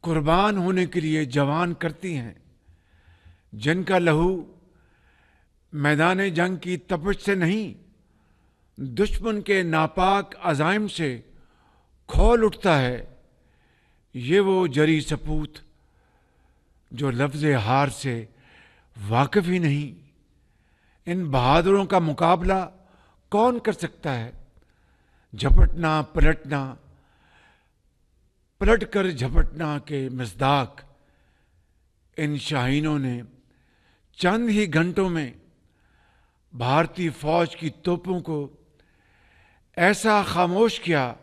قربان ہونے کے لیے جوان کرتی ہیں، جن کا لہو میدان جنگ کی تپش سے نہیں، دشمن کے ناپاک عزائم سے کھول اٹھتا ہے، یہ وہ جری سپوت جو لفظ ہار سے واقف ہی نہیں۔ ان بہادروں کا مقابلہ کون کر سکتا ہے؟ جھپٹنا پلٹنا، پلٹ کر جھپٹنا کے مصداق ان شاہینوں نے چند ہی گھنٹوں میں بھارتی فوج کی توپوں کو ایسا خاموش کیا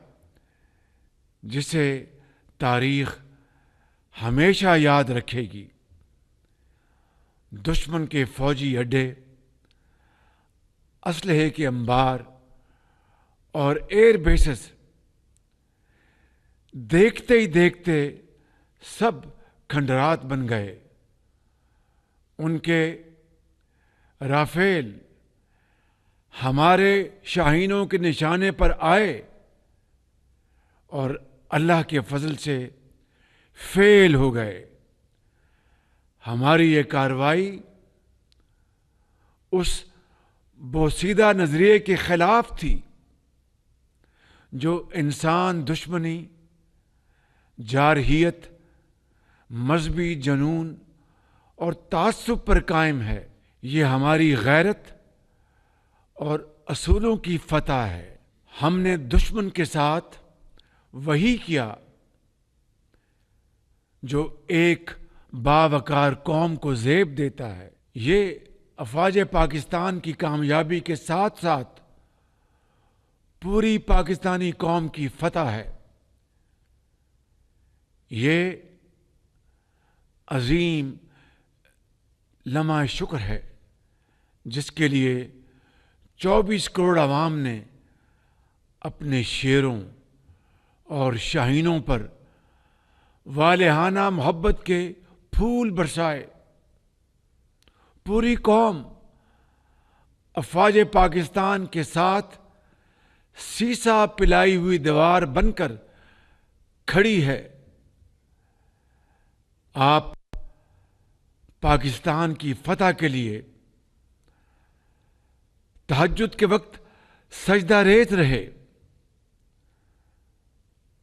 جسے تاریخ ہمیشہ یاد رکھے گی۔ دشمن کے فوجی اڈے، اسلحے کے انبار اور ایئر بیسز دیکھتے ہی دیکھتے سب کھنڈرات بن گئے۔ ان کے رافیل ہمارے شاہینوں کے نشانے پر آئے اور اللہ کے فضل سے فیل ہو گئے۔ ہماری یہ کارروائی اس بوسیدہ نظریے کے خلاف تھی جو انسان دشمنی، جارحیت، مذہبی جنون اور تعصب پر قائم ہے۔ یہ ہماری غیرت اور اصولوں کی فتح ہے۔ ہم نے دشمن کے ساتھ وہی کیا جو ایک باوقار قوم کو زیب دیتا ہے۔ یہ افواج پاکستان کی کامیابی کے ساتھ ساتھ پوری پاکستانی قوم کی فتح ہے۔ یہ عظیم لمحہ شکر ہے جس کے لیے 24 کروڑ عوام نے اپنے شیروں اور شاہینوں پر والہانہ محبت کے پھول برسائے۔ پوری قوم افواج پاکستان کے ساتھ سیسا پلائی ہوئی دیوار بن کر کھڑی ہے۔ آپ پاکستان کی فتح کے لیے تہجد کے وقت سجدہ ریز رہے۔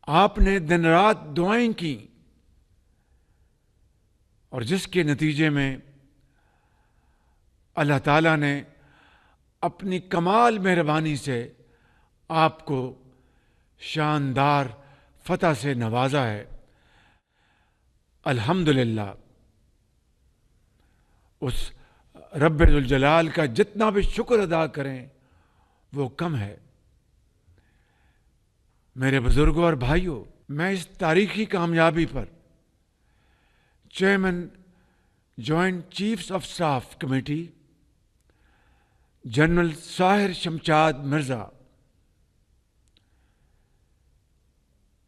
آپ نے دن رات دعائیں کی اور جس کے نتیجے میں اللہ تعالیٰ نے اپنی کمال مہربانی سے آپ کو شاندار فتح سے نوازا ہے۔ الحمدللہ، اس رب ذوالجلال کا جتنا بھی شکر ادا کریں وہ کم ہے۔ میرے بزرگوں اور بھائیوں، میں اس تاریخی کامیابی پر chairman joint chiefs of staff committee general Sahir Shamshad Mirza,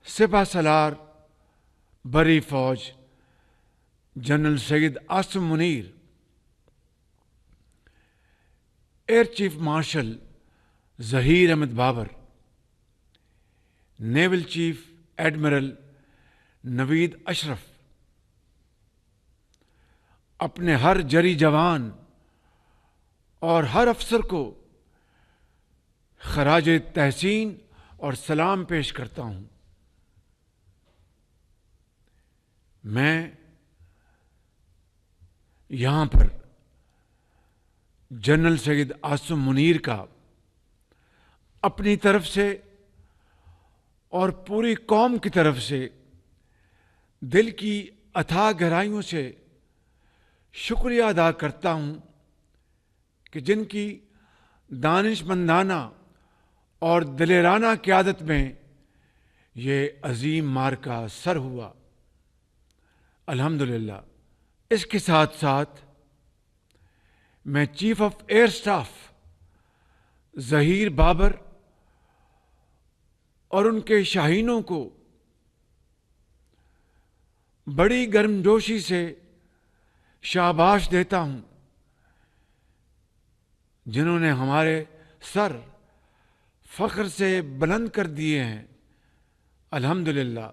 سپہ سالار بری فوج general Syed Asim Munir, air chief marshal Zaheer Ahmed Babar, naval chief admiral Naveed Ashraf اپنے ہر جری جوان اور ہر افسر کو خراج تحسین اور سلام پیش کرتا ہوں۔ میں یہاں پر جنرل سید عاصم منیر کا اپنی طرف سے اور پوری قوم کی طرف سے دل کی اتھاہ گہرائیوں سے شکریہ ادا کرتا ہوں کہ جن کی دانش مندانہ اور دلیرانہ قیادت میں یہ عظیم معرکہ سر ہوا۔ الحمدللہ۔ اس کے ساتھ ساتھ میں chief of air staff Zaheer Babar اور ان کے شاہینوں کو بڑی گرمجوشی سے شاباش دیتا ہوں، جنہوں نے ہمارے سر فخر سے بلند کر دیے ہیں۔ الحمدللہ۔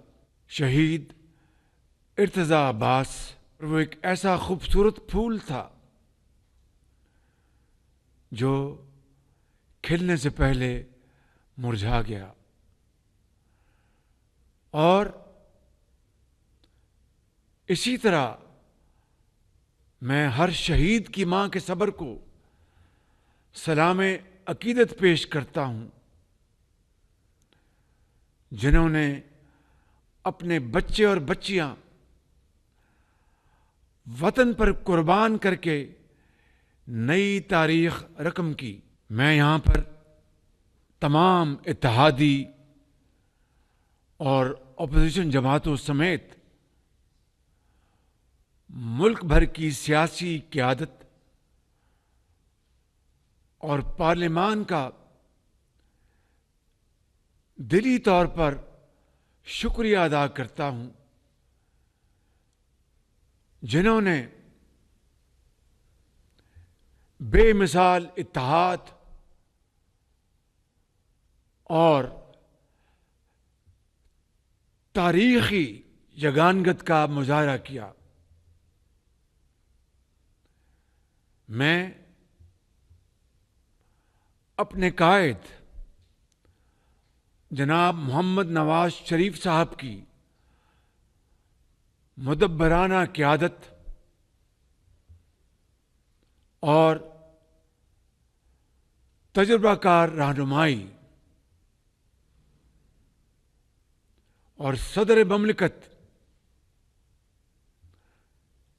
شہید ارتضا عباس، وہ ایک ایسا خوبصورت پھول تھا جو کھلنے سے پہلے مرجھا گیا، اور اسی طرح میں ہر شہید کی ماں کے صبر کو سلام عقیدت پیش کرتا ہوں، جنہوں نے اپنے بچے اور بچیاں وطن پر قربان کر کے نئی تاریخ رقم کی۔ میں یہاں پر تمام اتحادی اور اپوزیشن جماعتوں سمیت ملک بھر کی سیاسی قیادت اور پارلیمان کا دلی طور پر شکریہ ادا کرتا ہوں، جنہوں نے بے مثال اتحاد اور تاریخی یگانگت کا مظاہرہ کیا۔ میں اپنے قائد جناب محمد نواز شریف صاحب کی مدبرانہ قیادت اور تجربہ کار رہنمائی اور صدر مملکت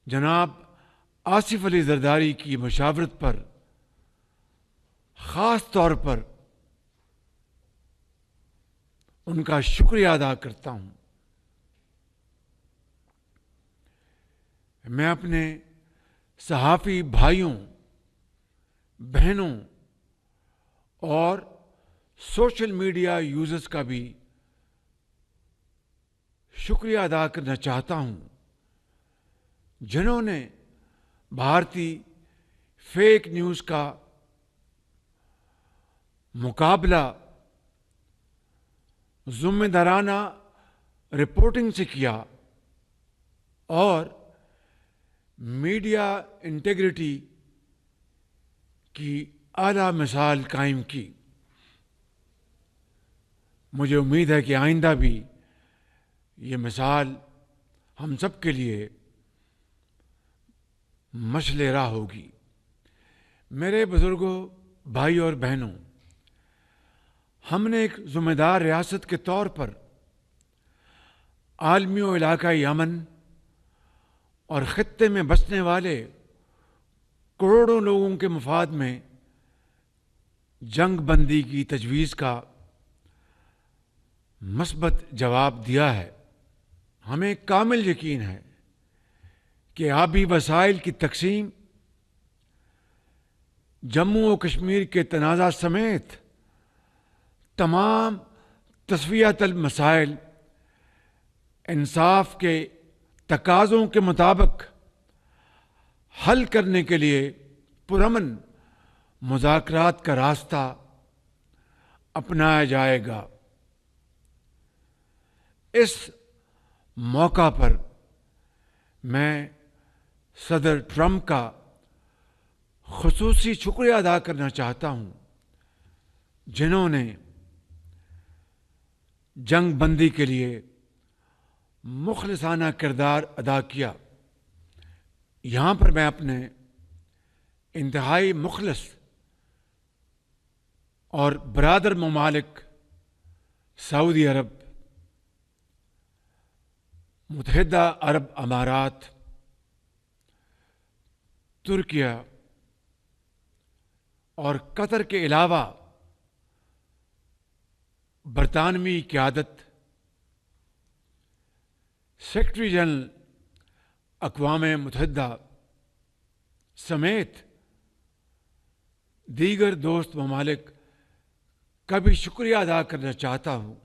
جناب آصف علی زرداری کی مشاورت پر خاص طور پر ان کا شکریہ ادا کرتا ہوں۔ میں اپنے صحافی بھائیوں، بہنوں اور سوشل میڈیا یوزرز کا بھی شکریہ ادا کرنا چاہتا ہوں، جنہوں نے بھارتی فیک نیوز کا مقابلہ ذمہ دارانہ رپورٹنگ سے کیا اور میڈیا انٹیگریٹی کی اعلیٰ مثال قائم کی۔ مجھے امید ہے کہ آئندہ بھی یہ مثال ہم سب کے لیے مشعل راہ ہوگی۔ میرے بزرگوں، بھائی اور بہنوں، ہم نے ایک ذمہ دار ریاست کے طور پر عالمی و علاقائی امن اور خطے میں بسنے والے کروڑوں لوگوں کے مفاد میں جنگ بندی کی تجویز کا مثبت جواب دیا ہے۔ ہمیں کامل یقین ہے کہ آبی وسائل کی تقسیم، جموں و کشمیر کے تنازع سمیت تمام تصفیہ طلب مسائل انصاف کے تقاضوں کے مطابق حل کرنے کے لیے پرامن مذاکرات کا راستہ اپنایا جائے گا۔ اس موقع پر میں صدر ٹرمپ کا خصوصی شکریہ ادا کرنا چاہتا ہوں، جنہوں نے جنگ بندی کے لیے مخلصانہ کردار ادا کیا۔ یہاں پر میں اپنے انتہائی مخلص اور برادر ممالک سعودی عرب، متحدہ عرب امارات، ترکیہ اور قطر کے علاوہ برطانوی قیادت، سیکرٹری جنرل اقوام متحدہ سمیت دیگر دوست ممالک کا بھی شکریہ ادا کرنا چاہتا ہوں،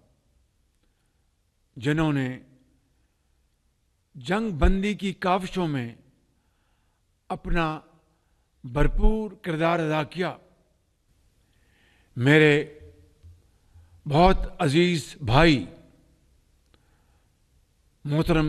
جنہوں نے جنگ بندی کی کاوشوں میں اپنا بھرپور کردار ادا کیا۔ میرے بہت عزیز بھائی محترم